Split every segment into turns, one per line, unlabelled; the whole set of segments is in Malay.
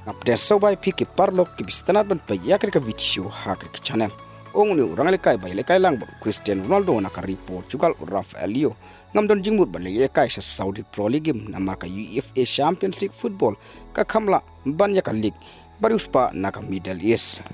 Update so by pick parlok ki bistanat ban paya ka video hakri channel. Ong ni urang lekay bay lekay lang Cristiano Ronaldo na ka Portugal Rafaelio ngamdon jingmut ban lekay sa Saudi Pro League na marka UEFA Champions League football ka kamla ban ya ka league barius pa na ka Middle East.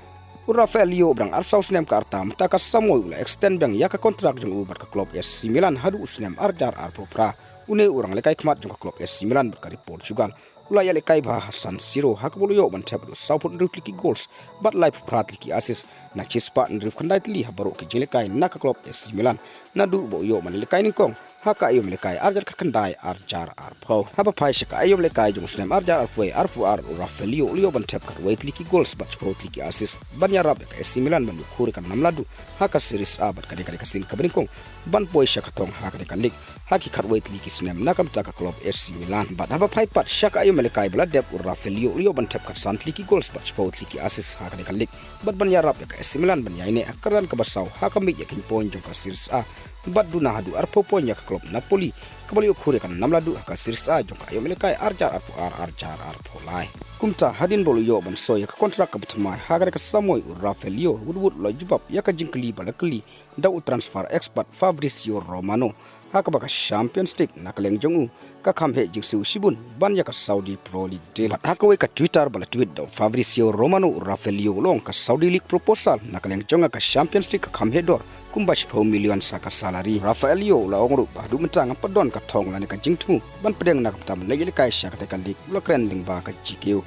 Rafaelio brang arsaw snem ka artam ta ka samoy ula extend bang ya ka kontrak jong ubat ka club AC Milan hadu snem arjar arpopra une urang lekay kmat jong ka club AC Milan ka Portugal. Ulaya lekay bah San Siro hakbuluyo ban tablo Southport refliki goals but life pratliki assist na chispa nrif kandaitli habaro ke jelekay naka club AC Milan na du bo yo man lekay ningkong haka ayom lekay arjar kakandai arjar arpo haba pai shaka ayom lekay jong snem arjar arpo arpo ar Rafaelio ulio ban tab kar waitliki goals but pratliki assist ban yarab ke AC Milan ban khuri kan namladu haka series A bat kade kade kasin kabringkong ban boy shaka tong haka de kan league haki kar waitliki snem nakam taka club AC Milan but haba pai pat shaka ayom lekay bala dep Rafaelio ulio ban tab kar santliki goals but pratliki assist haka de kan league but ban yarab ke AC Milan ban yaine akaran ka basaw haka mi yakin point jong ka series A but du na hadu arpo point ya ka club Napoli kabali khuri kan namladu haka series A jong ka ayom lekay arjar arpo lai kumta hadin bolu yo ban so ya ka kontrak ka bitma haka ka samoy Rafaelio wood lo jubab ya ka jinkli balakli da transfer expert Fabrizio Romano haka baka Champions League nakaleng jongu ka kamhe jingsu shibun ban ya ka Saudi Pro League deal haka we ka Twitter bala tweet do Fabrizio Romano Rafaelio long ka Saudi League proposal nakaleng jonga ka Champions League ka kamhe dor kumbash po million saka salary Rafaelio la ongru badu mentang padon ka thong la ne ka jingtu ban pedeng nak tam le yele kai sha ka te ka league lo kren ling ba ka jikeu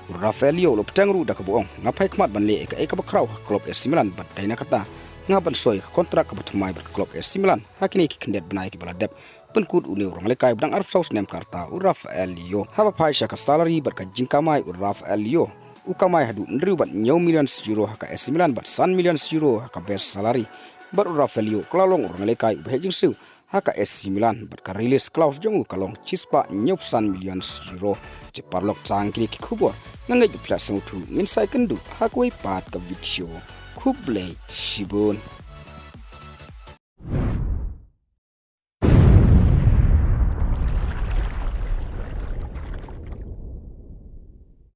Rafaelio lo petangru da ka boong ngapai kmat ban le ka bakraw club AC Milan bat dai na kata ngaban soy kontrak ka batmai ber club AC Milan hakini ki kendet banai ki bala dep penkud uni orang lekay bang arf saus nem karta Rafaelio haba pai sha ka salary ber ka jingkamai Rafaelio ukamai hadu ndriu bat nyaw million euro haka AC Milan bat san million euro haka best salary ber Rafaelio klalong orang lekay behejing su haka AC Milan ber ka release clause jongu kalong chispa nyaw san million euro je parlok changkini ki khubor ngangai plus tu min sai kendu hakoi pat ka video Kublai Shibun